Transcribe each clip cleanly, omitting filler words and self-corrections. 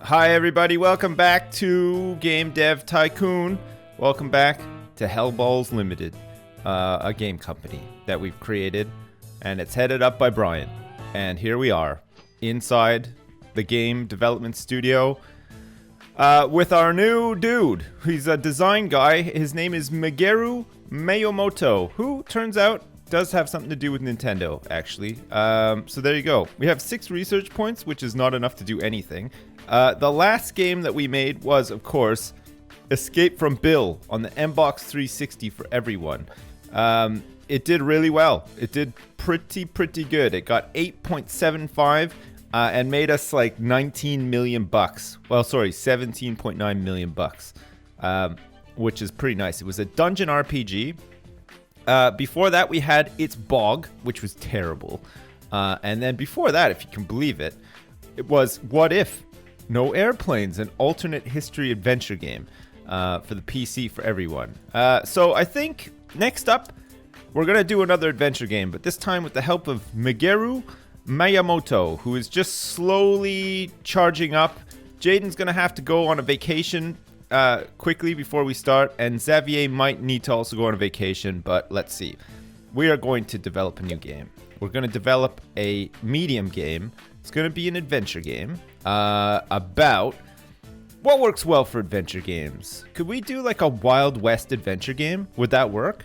Hi everybody, welcome back to Game Dev Tycoon. Welcome back to Hellballz Limited, a game company that we've created, and it's headed up by Brian. And here we are, inside the game development studio, with our new dude. He's a design guy. His name is Migeru Miyamoto, who turns out does have something to do with Nintendo, actually. So there you go. We have 6 research points, which is not enough to do anything. The last game that we made was, of course, Escape from Bill on the Mbox 360 for everyone. It did really well. It did pretty good. It got 8.75 and made us like 19 million bucks. Well, sorry, 17.9 million bucks, which is pretty nice. It was a dungeon RPG. Before that, we had It's Bog, which was terrible. And then before that, if you can believe it, it was What If? No Airplanes, an alternate history adventure game for the PC for everyone. So I think next up, we're going to do another adventure game, but this time with the help of Migeru Miyamoto, who is just slowly charging up. Jaden's going to have to go on a vacation quickly before we start, and Xavier might need to also go on a vacation, but let's see. We are going to develop a new game. We're going to develop a medium game. It's going to be an adventure game about what works well for adventure games. Could we do like a Wild West adventure game? Would that work?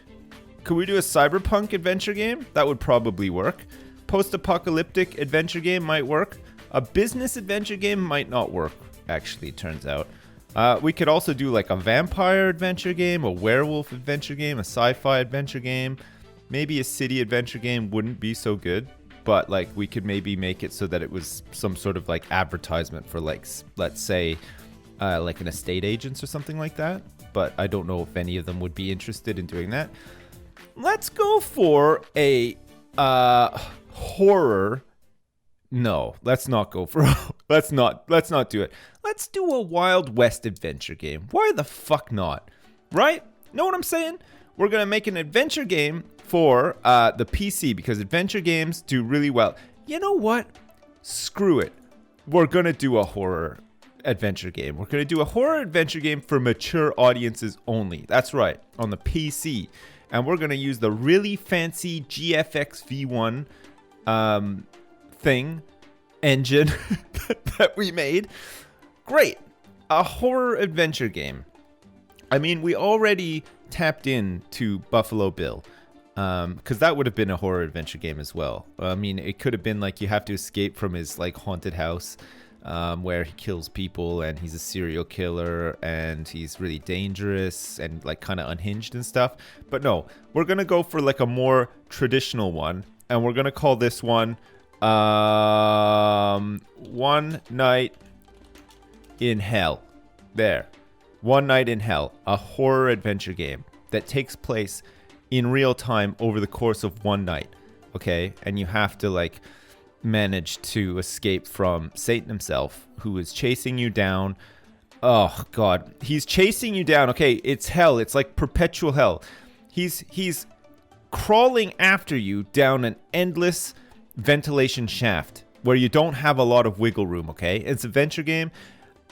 Could we do a cyberpunk adventure game? That would probably work. Post-apocalyptic adventure game might work. A business adventure game might not work, actually, it turns out. We could also do like a vampire adventure game, a werewolf adventure game, a sci-fi adventure game. Maybe a city adventure game wouldn't be so good. But like we could maybe make it so that it was some sort of like advertisement for like, let's say, like an estate agents or something like that. But I don't know if any of them would be interested in doing that. Let's go for a horror. No, let's not go for. let's not do it. Let's do a Wild West adventure game. Why the fuck not? Right? Know what I'm saying? We're gonna make an adventure game for the PC because adventure games do really well. You know what? Screw it. We're going to do a horror adventure game. We're going to do a horror adventure game for mature audiences only. That's right, on the PC. And we're going to use the really fancy GFX V1 engine that we made. Great. A horror adventure game. I mean, we already tapped into Buffalo Bill. Because that would have been a horror adventure game as well. I mean, it could have been like you have to escape from his like haunted house where he kills people and he's a serial killer and he's really dangerous and like kind of unhinged and stuff. But no, we're going to go for like a more traditional one. And we're going to call this one One Night in Hell. There. One Night in Hell. A horror adventure game that takes place in real time over the course of one night, okay? And you have to like manage to escape from Satan himself, who is chasing you down. Oh god, he's chasing you down. Okay, it's hell. It's like perpetual hell. He's crawling after you down an endless ventilation shaft where you don't have a lot of wiggle room, okay? It's an adventure game.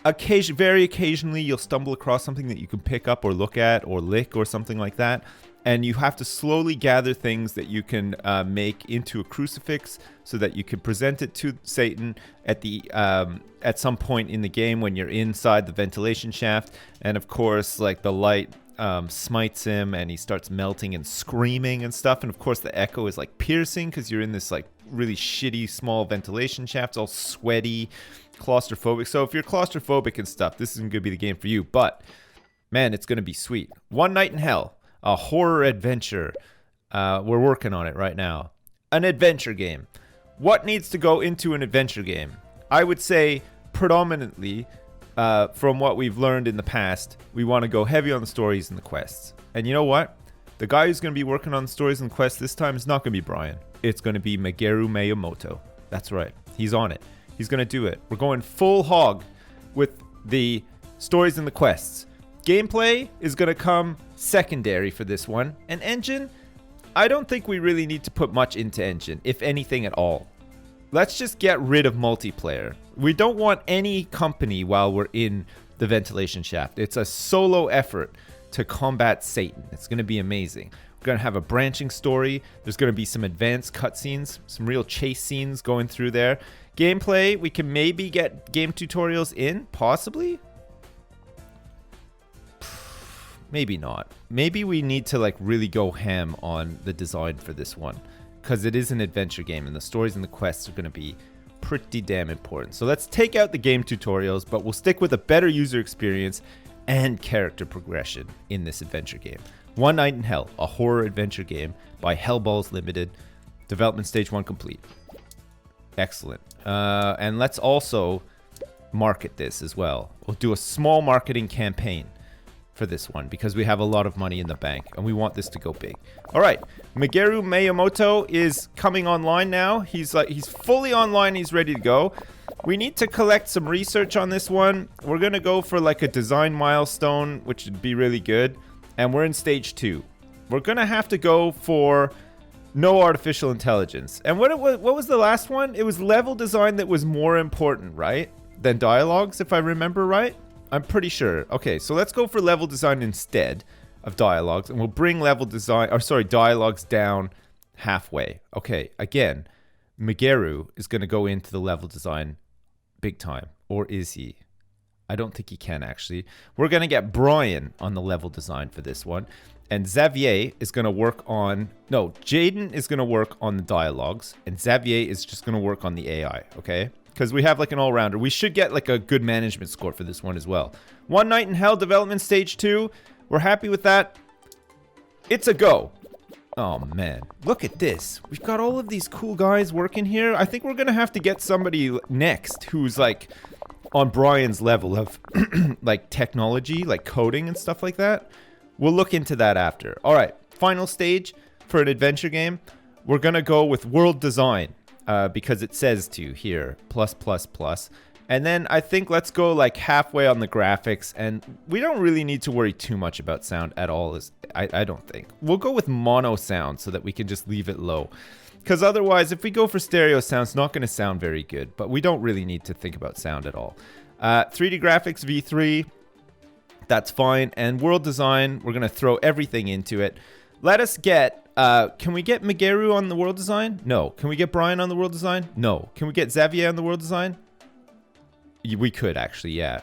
Very occasionally you'll stumble across something that you can pick up or look at or lick or something like that. And you have to slowly gather things that you can make into a crucifix so that you can present it to Satan at some point in the game when you're inside the ventilation shaft. And of course, like the light smites him and he starts melting and screaming and stuff. And of course, the echo is like piercing because you're in this like really shitty small ventilation shaft. It's all sweaty, claustrophobic. So if you're claustrophobic and stuff, this isn't going to be the game for you. But man, it's going to be sweet. One Night in Hell. A horror adventure. We're working on it right now. An adventure game. What needs to go into an adventure game? I would say predominantly, from what we've learned in the past, we want to go heavy on the stories and the quests. And you know what? The guy who's going to be working on the stories and quests this time is not going to be Brian. It's going to be Migeru Miyamoto. That's right. He's on it. He's going to do it. We're going full hog with the stories and the quests. Gameplay is going to come secondary for this one. An engine, I don't think we really need to put much into engine, if anything at all. let's just get rid of multiplayer. We don't want any company while we're in the ventilation shaft. It's a solo effort to combat Satan. It's going to be amazing. We're going to have a branching story. There's going to be some advanced cutscenes, some real chase scenes going through there. Gameplay, we can maybe get game tutorials in, possibly. Maybe not. Maybe we need to like really go ham on the design for this one, because it is an adventure game and the stories and the quests are going to be pretty damn important. So let's take out the game tutorials, but we'll stick with a better user experience and character progression in this adventure game. One Night in Hell, a horror adventure game by Hellballz Limited. Development stage 1 complete. Excellent. And let's also market this as well. We'll do a small marketing campaign for this one because we have a lot of money in the bank and we want this to go big. All right, Migeru Miyamoto is coming online now. He's fully online. He's ready to go. We need to collect some research on this one. We're gonna go for like a design milestone, which would be really good. And we're in stage 2. We're gonna have to go for no artificial intelligence. And what was the last one? It was level design that was more important, right, than dialogues, if I remember right. I'm pretty sure. Okay, so let's go for level design instead of dialogues, and we'll bring dialogues down halfway. Okay, again, Migeru is going to go into the level design big time. Or is he? I don't think he can, actually. We're going to get Brian on the level design for this one, and Xavier is going to work on... No, Jaden is going to work on the dialogues, and Xavier is just going to work on the AI, okay? Because we have like an all-rounder. We should get like a good management score for this one as well. One Night in Hell development stage 2. We're happy with that. It's a go. Oh man, look at this. We've got all of these cool guys working here. I think we're gonna have to get somebody next who's like on Brian's level of like technology, like coding and stuff like that. We'll look into that after. All right, final stage for an adventure game. We're gonna go with world design. Because it says to here, +++. And then I think let's go like halfway on the graphics, and we don't really need to worry too much about sound at all. I don't think. We'll go with mono sound so that we can just leave it low. Because otherwise, if we go for stereo sound, it's not going to sound very good. But we don't really need to think about sound at all. 3D graphics V3, that's fine. And world design, we're going to throw everything into it. Let us get... can we get Migeru on the world design? No. Can we get Brian on the world design? No. Can we get Xavier on the world design? We could actually, yeah.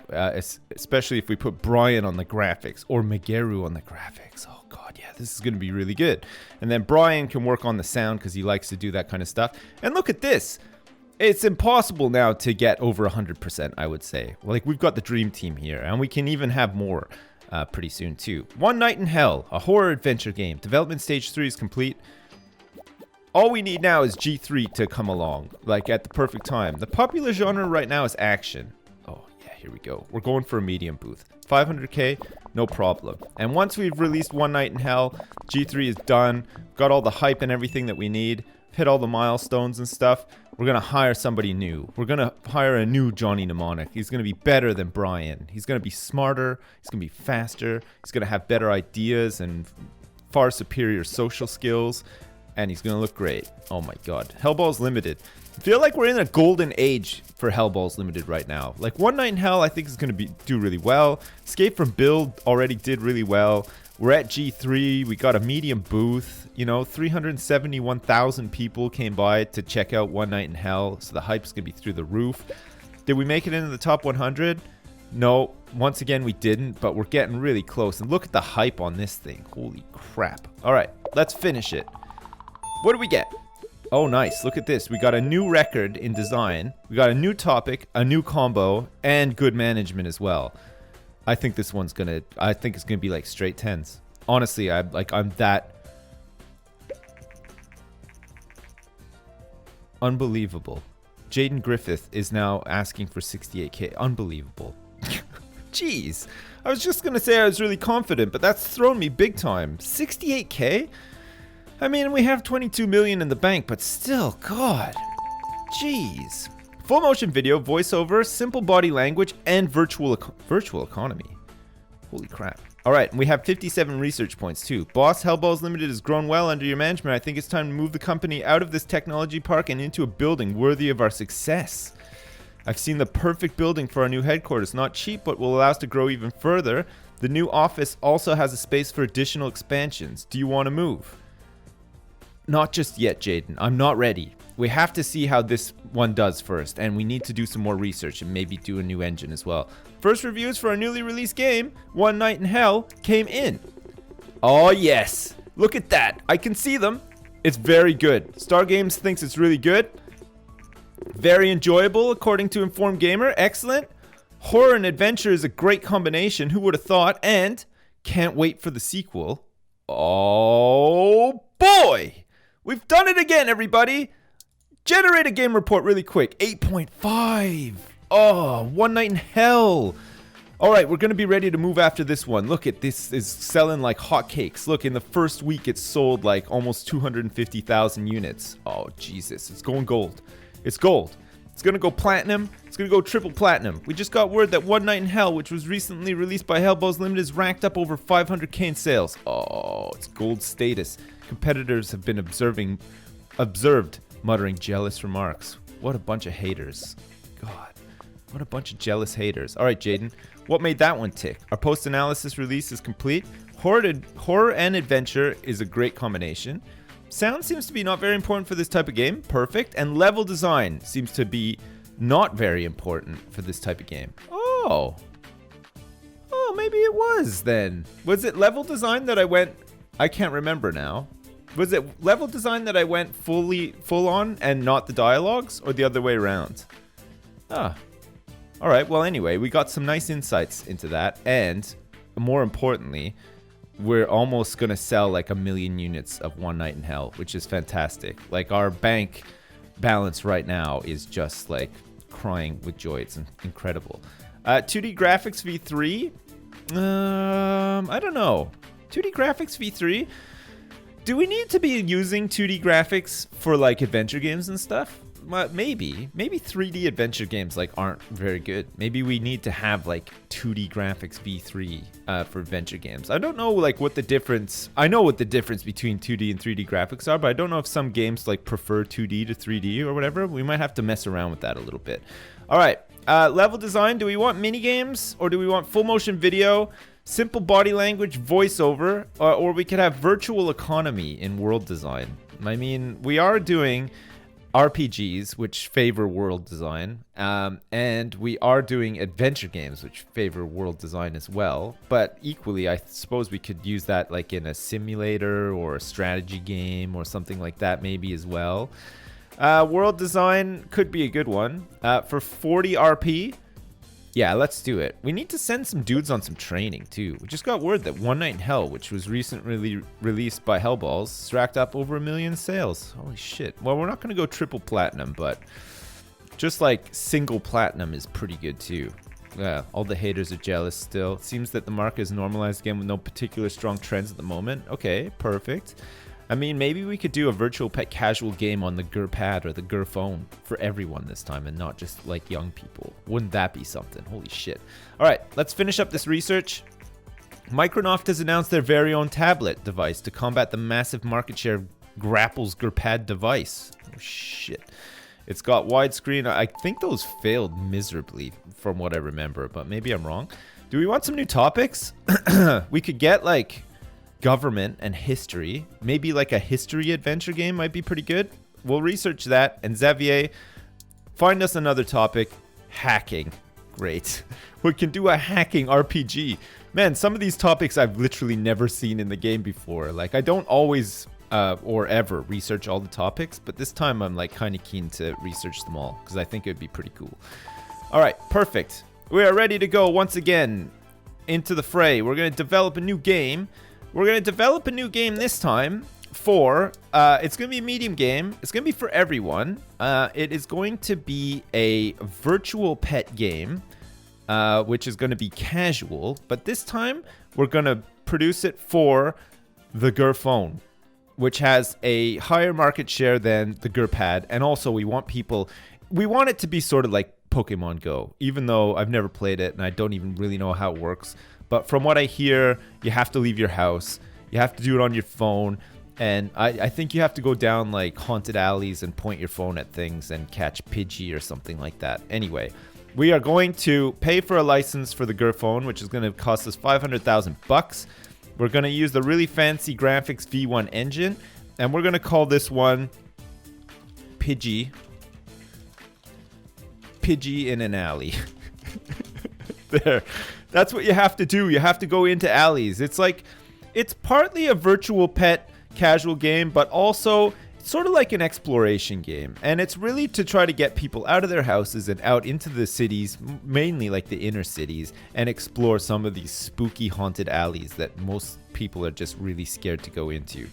Especially if we put Brian on the graphics or Migeru on the graphics. Oh god, yeah, this is going to be really good. And then Brian can work on the sound because he likes to do that kind of stuff. And look at this. It's impossible now to get over 100%, I would say. Like, we've got the dream team here, and we can even have more. Pretty soon too. One Night in Hell, a horror adventure game. Development stage 3 is complete. All we need now is G3 to come along, like at the perfect time. The popular genre right now is action. Oh yeah, here we go. We're going for a medium booth. 500k, no problem. And once we've released One Night in Hell, G3 is done. Got all the hype and everything that we need. Hit all the milestones and stuff. We're going to hire somebody new. We're going to hire a new Johnny Mnemonic. He's going to be better than Brian. He's going to be smarter. He's going to be faster. He's going to have better ideas and far superior social skills. And he's going to look great. Oh my god. Hellballz Limited. I feel like we're in a golden age for Hellballz Limited right now. Like One Night in Hell I think is going to do really well. Escape from Build already did really well. We're at G3. We got a medium booth. You know, 371,000 people came by to check out One Night in Hell. So the hype's going to be through the roof. Did we make it into the top 100? No. Once again, we didn't. But we're getting really close. And look at the hype on this thing. Holy crap. All right. Let's finish it. What do we get? Oh, nice. Look at this. We got a new record in design. We got a new topic, a new combo, and good management as well. I think this one's gonna... I think it's gonna be like straight 10s. Honestly, I'm that... Unbelievable. Jaden Griffith is now asking for 68k. Unbelievable. Jeez. I was just gonna say I was really confident, but that's thrown me big time. 68k? I mean, we have 22 million in the bank, but still, god. Jeez. Full motion video, voiceover, simple body language, and virtual economy. Holy crap. All right, and we have 57 research points too. Boss, Hellballz Limited has grown well under your management. I think it's time to move the company out of this technology park and into a building worthy of our success. I've seen the perfect building for our new headquarters. Not cheap, but will allow us to grow even further. The new office also has a space for additional expansions. Do you want to move? Not just yet, Jaden. I'm not ready. We have to see how this one does first, and we need to do some more research and maybe do a new engine as well. First reviews for our newly released game, One Night in Hell, came in. Oh yes, look at that. I can see them. It's very good. Star Games thinks it's really good. Very enjoyable, according to Informed Gamer. Excellent. Horror and adventure is a great combination. Who would have thought? And can't wait for the sequel. Oh boy! We've done it again, everybody! Generate a game report really quick. 8.5. Oh, One Night in Hell. All right, we're going to be ready to move after this one. Look at this, is selling like hotcakes. Look, in the first week, it sold like almost 250,000 units. Oh, Jesus. It's going gold. It's gold. It's going to go platinum. It's going to go triple platinum. We just got word that One Night in Hell, which was recently released by Hellballz Limited, is racked up over 500k in sales. Oh, it's gold status. Competitors have been observed, muttering jealous remarks. What a bunch of haters. God, what a bunch of jealous haters. All right, Jaden, what made that one tick? Our post-analysis release is complete. Horror and adventure is a great combination. Sound seems to be not very important for this type of game. Perfect. And level design seems to be not very important for this type of game. Oh, maybe it was then. Was it level design that I went... I can't remember now. Was it level design that I went full on and not the dialogues, or the other way around? Ah. All right, well, anyway, we got some nice insights into that, and more importantly, we're almost going to sell like 1 million units of One Night in Hell, which is fantastic. Like, our bank balance right now is just like crying with joy. It's incredible. 2D graphics v3? I don't know. 2D graphics v3? Do we need to be using 2D graphics for like adventure games and stuff? Maybe 3D adventure games like aren't very good. Maybe we need to have like 2D graphics v3 for adventure games. I don't know like what the difference. I know what the difference between 2D and 3D graphics are, but I don't know if some games like prefer 2D to 3D or whatever. We might have to mess around with that a little bit. All right, level design. Do we want mini games or do we want full motion video? Simple body language, voiceover, or we could have virtual economy in world design. I mean, we are doing RPGs, which favor world design, and we are doing adventure games, which favor world design as well. But equally, I suppose we could use that like in a simulator or a strategy game or something like that maybe as well. World design could be a good one. For 40 RP, yeah, let's do it. We need to send some dudes on some training, too. We just got word that One Night in Hell, which was recently released by Hellballz, racked up over 1 million sales. Holy shit. Well, we're not going to go triple platinum, but just like single platinum is pretty good, too. Yeah, all the haters are jealous still. It seems that the market is normalized again with no particular strong trends at the moment. Okay, perfect. I mean, maybe we could do a virtual pet casual game on the GurPad or the GurPhone for everyone this time and not just like young people. Wouldn't that be something? Holy shit. All right, let's finish up this research. Microsoft has announced their very own tablet device to combat the massive market share of Grapple's GurPad device. Oh shit. It's got widescreen. I think those failed miserably from what I remember, but maybe I'm wrong. Do we want some new topics? We could get like government and history. Maybe like a history adventure game might be pretty good. We'll research that. And Xavier, find us another topic. Hacking. Great. We can do a hacking RPG. Man, some of these topics I've literally never seen in the game before. Like, I don't always or ever research all the topics, but this time I'm like kind of keen to research them all because I think it would be pretty cool. All right, perfect. We are ready to go once again into the fray. We're going to develop a new game. We're going to develop a new game this time for, it's going to be a medium game. It's going to be for everyone. It is going to be a virtual pet game, which is going to be casual. But this time, we're going to produce it for the GurPhone, which has a higher market share than the GurPad. And also, we want it to be sort of like Pokemon Go, even though I've never played it and I don't even really know how it works. But from what I hear, you have to leave your house. You have to do it on your phone. And I think you have to go down like haunted alleys and point your phone at things and catch Pidgey or something like that. Anyway, we are going to pay for a license for the Gerphone, which is going to cost us $500,000. We're going to use the really fancy graphics V1 engine, and we're going to call this one Pidgey in an alley. There. That's what you have to do. You have to go into alleys. It's partly a virtual pet casual game, but also sort of like an exploration game. And it's really to try to get people out of their houses and out into the cities, mainly like the inner cities, and explore some of these spooky haunted alleys that most people are just really scared to go into.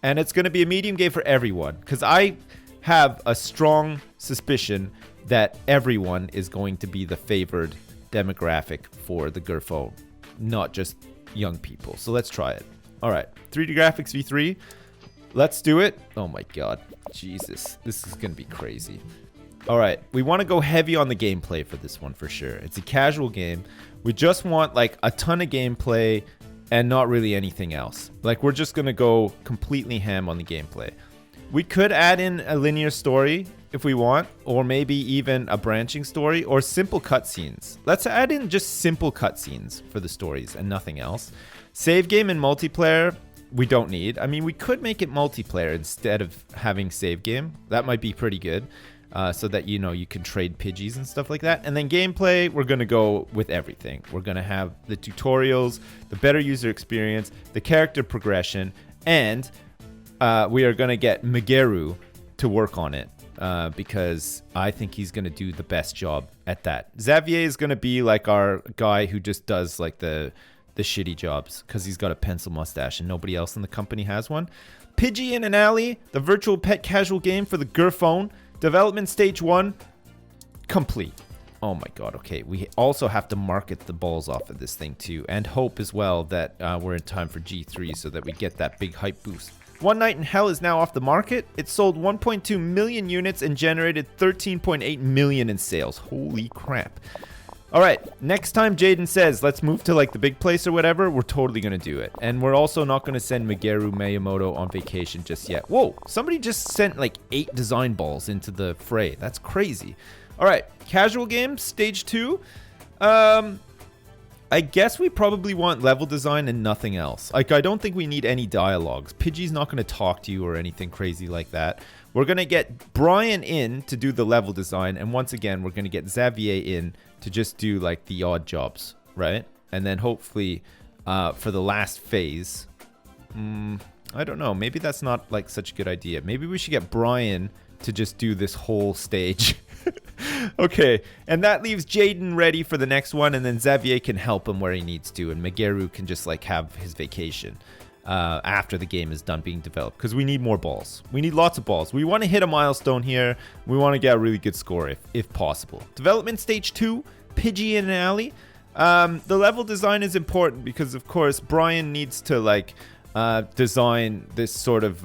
And it's going to be a medium game for everyone, because I have a strong suspicion that everyone is going to be the favored demographic for the Gerphone, not just young people. So let's try it. All right, 3D graphics V3. Let's do it. Oh my god. Jesus. This is going to be crazy. All right, we want to go heavy on the gameplay for this one for sure. It's a casual game. We just want like a ton of gameplay and not really anything else. Like we're just going to go completely ham on the gameplay. We could add in a linear story if we want, or maybe even a branching story or simple cutscenes. Let's add in just simple cutscenes for the stories and nothing else. Save game and multiplayer, we don't need. I mean, we could make it multiplayer instead of having save game. That might be pretty good, so that, you know, you can trade Pidgeys and stuff like that. And then gameplay, we're going to go with everything. We're going to have the tutorials, the better user experience, the character progression, and we are going to get Megeru to work on it. Because I think he's going to do the best job at that. Xavier is going to be like our guy who just does like the shitty jobs because he's got a pencil mustache and nobody else in the company has one. Pidgey in an Alley, the virtual pet casual game for the Gerphone. Development stage 1, complete. Oh my god, okay. We also have to market the balls off of this thing too, and hope as well that we're in time for G3 so that we get that big hype boost. One Night in Hell is now off the market. It sold 1.2 million units and generated 13.8 million in sales. Holy crap. All right, next time Jaden says, let's move to like the big place or whatever, we're totally going to do it. And we're also not going to send Megeru Miyamoto on vacation just yet. Whoa, somebody just sent like 8 design balls into the fray. That's crazy. All right, casual games, stage 2. I guess we probably want level design and nothing else. Like, I don't think we need any dialogues. Pidgey's not going to talk to you or anything crazy like that. We're going to get Brian in to do the level design. And once again, we're going to get Xavier in to just do, like, the odd jobs, right? And then hopefully for the last phase, I don't know. Maybe that's not, like, such a good idea. Maybe we should get Brian to just do this whole stage. Okay, and that leaves Jaden ready for the next one, and then Xavier can help him where he needs to, and Megeru can just like have his vacation after the game is done being developed, because we need more balls. We need lots of balls. We want to hit a milestone here. We want to get a really good score if possible. Development stage 2, Pidgey in an Alley. The level design is important because, of course, Brian needs to like design this sort of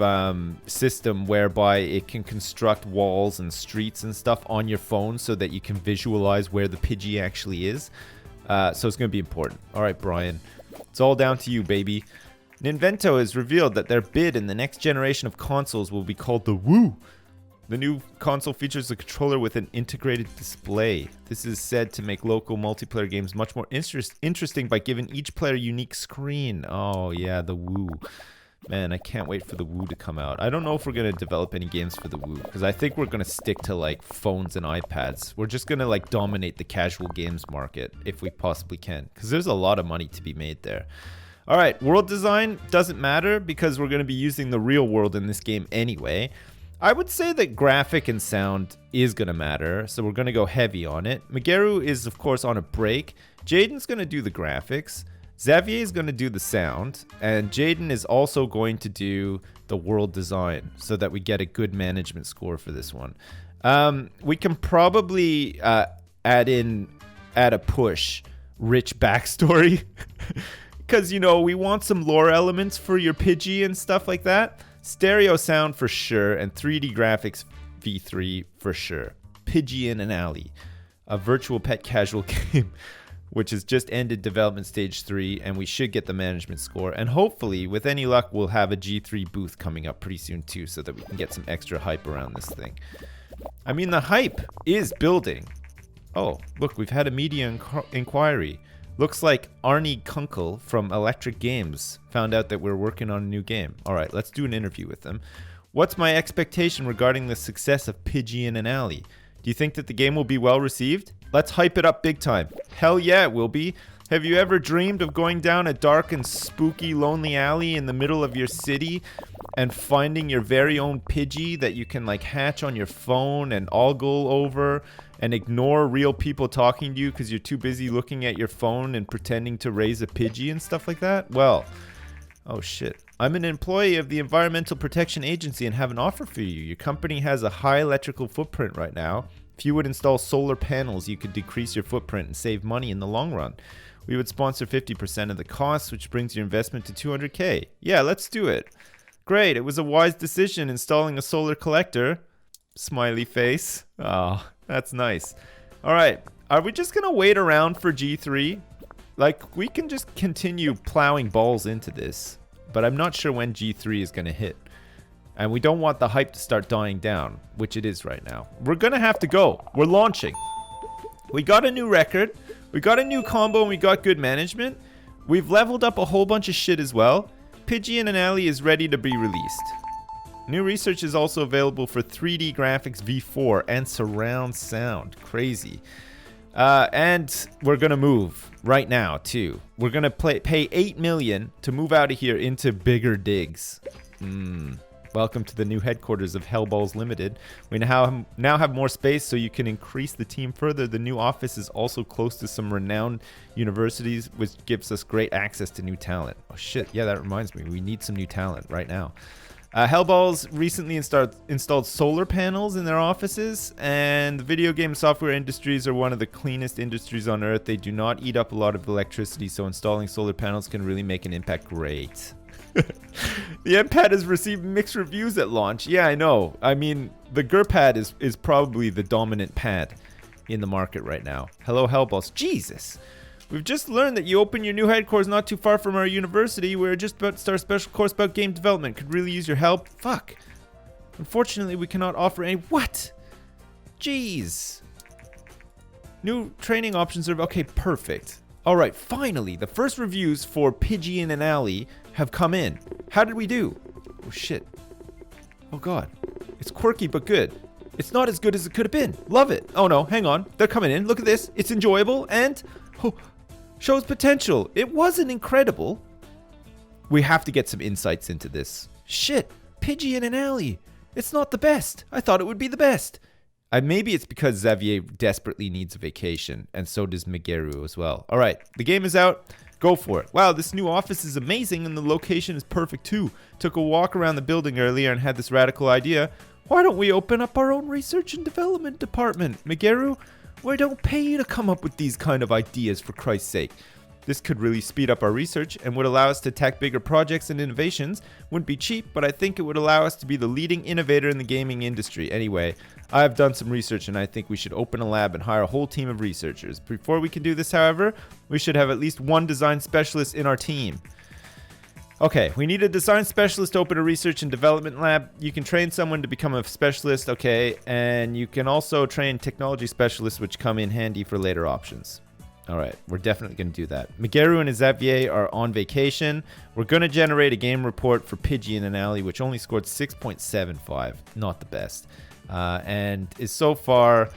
system whereby it can construct walls and streets and stuff on your phone so that you can visualize where the Pidgey actually is. So it's going to be important. All right, Brian. It's all down to you, baby. Ninvento has revealed that their bid in the next generation of consoles will be called the Woo. The new console features a controller with an integrated display. This is said to make local multiplayer games much more interesting by giving each player a unique screen. Oh, yeah, the Woo. Man, I can't wait for the Woo to come out. I don't know if we're going to develop any games for the Woo, because I think we're going to stick to, like, phones and iPads. We're just going to, like, dominate the casual games market if we possibly can, because there's a lot of money to be made there. All right, world design doesn't matter because we're going to be using the real world in this game anyway. I would say that graphic and sound is going to matter, so we're going to go heavy on it. Megeru is, of course, on a break. Jaden's going to do the graphics. Xavier is going to do the sound. And Jaden is also going to do the world design so that we get a good management score for this one. We can probably add a push rich backstory because, you know, we want some lore elements for your Pidgey and stuff like that. Stereo sound for sure, and 3D graphics V3 for sure. Pidgey in an Alley, a virtual pet casual game. which has just ended development stage 3, and we should get the management score. And hopefully, with any luck, we'll have a G3 booth coming up pretty soon too, so that we can get some extra hype around this thing. I mean, the hype is building. Oh, look, we've had a media inquiry. Looks like Arnie Kunkel from Electric Games found out that we're working on a new game. All right, let's do an interview with them. What's my expectation regarding the success of Pidgey in an Alley? Do you think that the game will be well received? Let's hype it up big time. Hell yeah, it will be. Have you ever dreamed of going down a dark and spooky lonely alley in the middle of your city and finding your very own Pidgey that you can like hatch on your phone and ogle over and ignore real people talking to you because you're too busy looking at your phone and pretending to raise a Pidgey and stuff like that? Well, oh shit. I'm an employee of the Environmental Protection Agency and have an offer for you. Your company has a high electrical footprint right now. If you would install solar panels, you could decrease your footprint and save money in the long run. We would sponsor 50% of the costs, which brings your investment to $200K. Yeah, let's do it. Great, it was a wise decision installing a solar collector. Smiley face. Oh, that's nice. All right, are we just going to wait around for G3? Like, we can just continue plowing balls into this, but I'm not sure when G3 is going to hit. And we don't want the hype to start dying down, which it is right now. We're going to have to go. We're launching. We got a new record. We got a new combo and we got good management. We've leveled up a whole bunch of shit as well. Pidgey in an Alley is ready to be released. New research is also available for 3D graphics V4 and surround sound. Crazy. And we're going to move right now, too. We're going to pay $8 million to move out of here into bigger digs. Welcome to the new headquarters of Hellballz Limited. We now have more space so you can increase the team further. The new office is also close to some renowned universities, which gives us great access to new talent. Oh shit, yeah, that reminds me. We need some new talent right now. Hellballz recently installed solar panels in their offices, and the video game software industries are one of the cleanest industries on earth. They do not eat up a lot of electricity, so installing solar panels can really make an impact. Great. The M-Pad has received mixed reviews at launch. Yeah, I know. I mean, the GURPad is probably the dominant pad in the market right now. Hello, Hellballz. Jesus. We've just learned that you open your new headquarters not too far from our university. We're just about to start a special course about game development. Could really use your help. Fuck. Unfortunately, we cannot offer any... What? Jeez. New training options are... Okay, perfect. All right, finally, the first reviews for Pidgey in an Alley have come in. How did we do? Oh, shit. Oh, God. It's quirky, but good. It's not as good as it could have been. Love it. Oh, no, hang on. They're coming in. Look at this. It's enjoyable and shows potential. It wasn't incredible. We have to get some insights into this. Shit. Pidgey in an Alley. It's not the best. I thought it would be the best. Maybe it's because Xavier desperately needs a vacation, and so does Migeru as well. All right, the game is out. Go for it. Wow, this new office is amazing, and the location is perfect too. Took a walk around the building earlier and had this radical idea. Why don't we open up our own research and development department? Migeru, we don't pay you to come up with these kind of ideas, for Christ's sake. This could really speed up our research and would allow us to attack bigger projects and innovations. Wouldn't be cheap, but I think it would allow us to be the leading innovator in the gaming industry. Anyway, I have done some research and I think we should open a lab and hire a whole team of researchers. Before we can do this, however, we should have at least one design specialist in our team. Okay, we need a design specialist to open a research and development lab. You can train someone to become a specialist, okay, and you can also train technology specialists, which come in handy for later options. All right, we're definitely going to do that. Migeru and Xavier are on vacation. We're going to generate a game report for Pidgey in an Alley, which only scored 6.75. Not the best. And is so far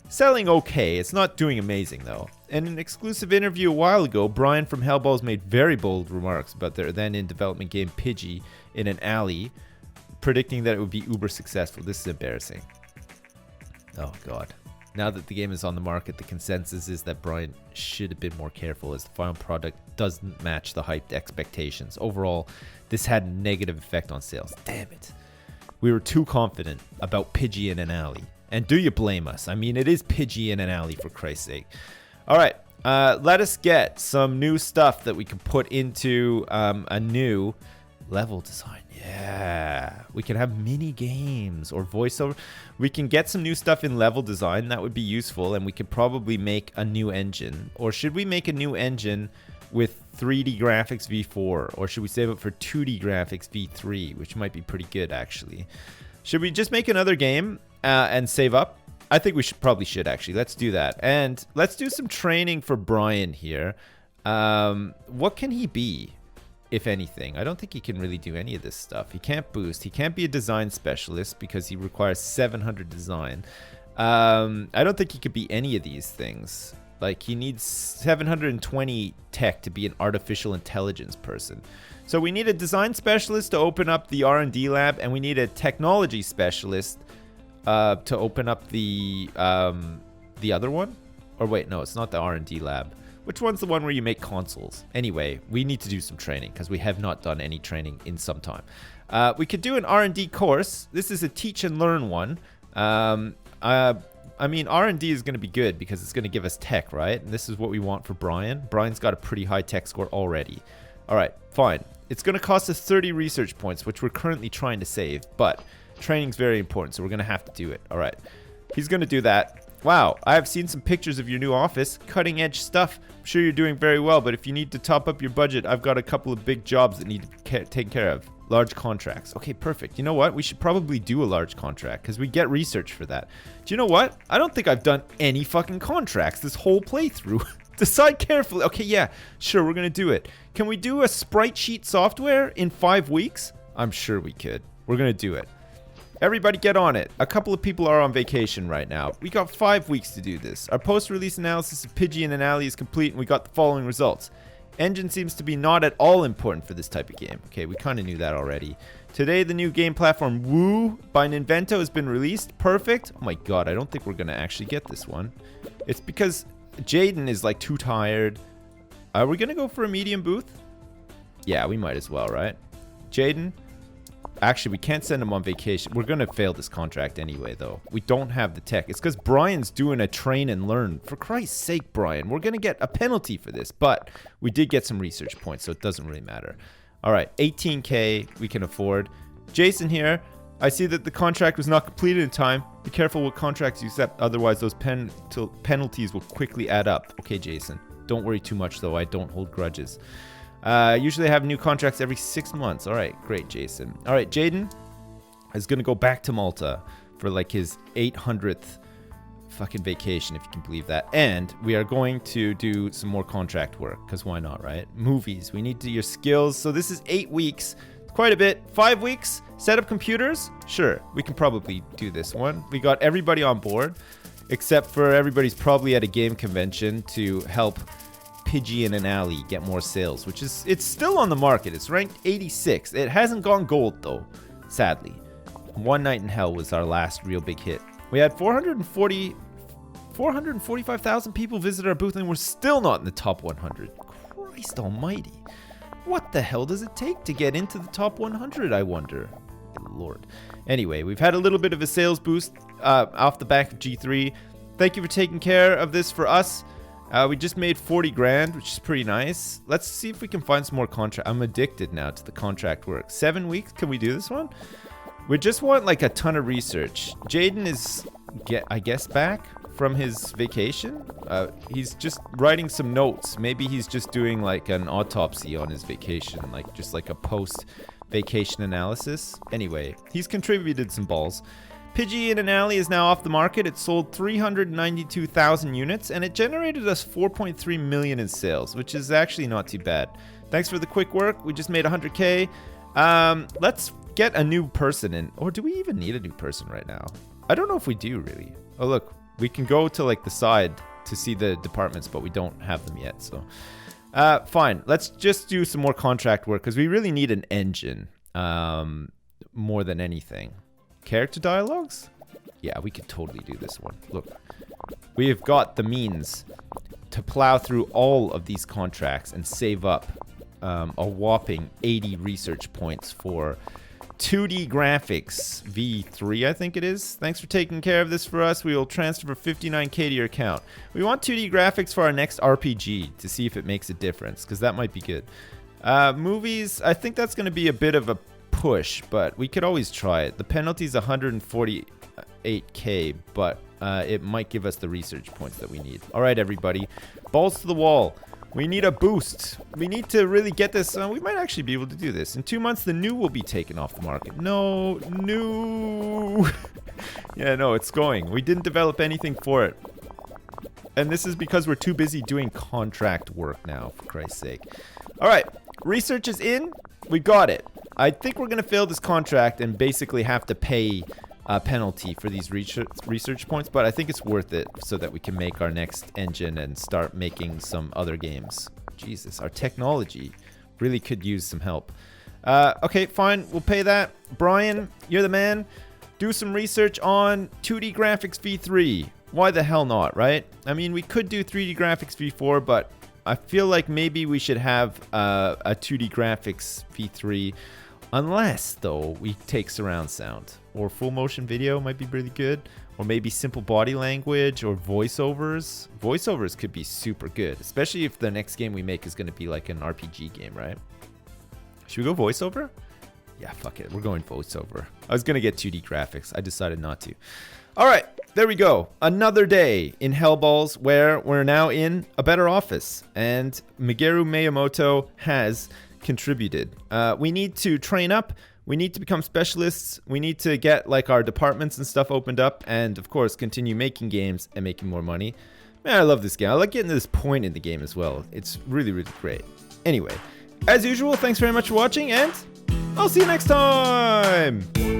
selling okay. It's not doing amazing, though. In an exclusive interview a while ago, Brian from Hellballz made very bold remarks about their then-in-development game Pidgey in an Alley, predicting that it would be uber successful. This is embarrassing. Oh, God. Now that the game is on the market, the consensus is that Brian should have been more careful as the final product doesn't match the hyped expectations. Overall, this had a negative effect on sales. Damn it. We were too confident about Pidgey in an Alley. And do you blame us? I mean, it is Pidgey in an Alley, for Christ's sake. All right, let us get some new stuff that we can put into a new Level design. Yeah. We can have mini games or voiceover. We can get some new stuff in level design. That would be useful. And we could probably make a new engine. Or should we make a new engine with 3D graphics v4? Or should we save it for 2D graphics v3? Which might be pretty good, actually. Should we just make another game and save up? I think we probably should, actually. Let's do that. And let's do some training for Brian here. What can he be? If anything, I don't think he can really do any of this stuff. He can't boost. He can't be a design specialist because he requires 700 design. I don't think he could be any of these things. Like, he needs 720 tech to be an artificial intelligence person. So we need a design specialist to open up the R&D lab, and we need a technology specialist to open up the other one. Or wait, no, it's not the R&D lab. Which one's the one where you make consoles? Anyway, we need to do some training because we have not done any training in some time. We could do an R&D course. This is a teach and learn one. I mean, R&D is going to be good because it's going to give us tech, right? And this is what we want for Brian. Brian's got a pretty high tech score already. All right, fine. It's going to cost us 30 research points, which we're currently trying to save. But training's very important, so we're going to have to do it. All right. He's going to do that. Wow, I have seen some pictures of your new office. Cutting edge stuff. I'm sure you're doing very well, but if you need to top up your budget, I've got a couple of big jobs that need to be taken care of. Large contracts. Okay, perfect. You know what? We should probably do a large contract because we get research for that. Do you know what? I don't think I've done any fucking contracts this whole playthrough. Decide carefully. Okay, yeah, sure, we're going to do it. Can we do a sprite sheet software in 5 weeks? I'm sure we could. We're going to do it. Everybody get on it. A couple of people are on vacation right now. We got 5 weeks to do this. Our post-release analysis of Pidgey and Anally is complete, and we got the following results. Engine seems to be not at all important for this type of game. Okay, we kind of knew that already. Today, the new game platform Woo by Ninvento has been released. Perfect. Oh my god, I don't think we're going to actually get this one. It's because Jaden is like too tired. Are we going to go for a medium booth? Yeah, we might as well, right? Jaden? Actually, we can't send him on vacation. We're going to fail this contract anyway, though. We don't have the tech. It's because Brian's doing a train and learn. For Christ's sake, Brian. We're going to get a penalty for this. But we did get some research points, so it doesn't really matter. All right, 18K we can afford. Jason here. I see that the contract was not completed in time. Be careful what contracts you accept. Otherwise, those penalties will quickly add up. Okay, Jason. Don't worry too much, though. I don't hold grudges. Usually I have new contracts every 6 months. All right, great, Jason. All right, Jaden is going to go back to Malta for like his 800th fucking vacation, if you can believe that. And we are going to do some more contract work, because why not, right? Movies. We need to do your skills. So this is 8 weeks. Quite a bit. 5 weeks. Set up computers. Sure, we can probably do this one. We got everybody on board, except for everybody's probably at a game convention to help Pidgey and Anally get more sales, which is, it's still on the market. It's ranked 86. It hasn't gone gold though, sadly. One Night in Hell was our last real big hit. We had 445,000 people visit our booth, and we're still not in the top 100. Christ almighty. What the hell does it take to get into the top 100, I wonder? Lord. Anyway, we've had a little bit of a sales boost off the back of G3. Thank you for taking care of this for us. We just made 40 grand, which is pretty nice. Let's see if we can find some more contract. I'm addicted now to the contract work. 7 weeks? Can we do this one? We just want like a ton of research. Jaden is, I guess, back from his vacation. He's just writing some notes. Maybe he's just doing like an autopsy on his vacation, like just like a post-vacation analysis. Anyway, he's contributed some balls. Pidgey and Anally is now off the market. It sold 392,000 units, and it generated us 4.3 million in sales, which is actually not too bad. Thanks for the quick work. We just made 100K. Let's get a new person in. Or do we even need a new person right now? I don't know if we do, really. Oh, look. We can go to, like, the side to see the departments, but we don't have them yet, so. Fine. Let's just do some more contract work, because we really need an engine more than anything. Character dialogues? Yeah, we could totally do this one. Look, we have got the means to plow through all of these contracts and save up a whopping 80 research points for 2D graphics V3, I think it is. Thanks for taking care of this for us. We will transfer 59K to your account. We want 2D graphics for our next RPG to see if it makes a difference, because that might be good. Movies, I think that's going to be a bit of a push, but we could always try it. The penalty's 148k, but it might give us the research points that we need. All right, everybody. Balls to the wall. We need a boost. We need to really get this. We might actually be able to do this. In 2 months, the new will be taken off the market. No, new. Yeah, no, it's going. We didn't develop anything for it. And this is because we're too busy doing contract work now, for Christ's sake. All right, research is in. We got it. I think we're going to fail this contract and basically have to pay a penalty for these research points, but I think it's worth it so that we can make our next engine and start making some other games. Jesus, our technology really could use some help. Okay, fine, we'll pay that. Brian, you're the man. Do some research on 2D graphics v3. Why the hell not, right? I mean, we could do 3D graphics v4, but I feel like maybe we should have a 2D graphics v3. Unless, though, we take surround sound. Or full motion video might be really good. Or maybe simple body language or voiceovers. Voiceovers could be super good. Especially if the next game we make is going to be like an RPG game, right? Should we go voiceover? Yeah, fuck it. We're going voiceover. I was going to get 2D graphics. I decided not to. All right. There we go. Another day in Hellballz where we're now in a better office. And Migeru Miyamoto has contributed. We need to train up. We need to become specialists. We need to get like our departments and stuff opened up, and of course continue making games and making more money. Man, I love this game. I like getting to this point in the game as well. It's really, really great. Anyway, as usual, thanks very much for watching, and I'll see you next time.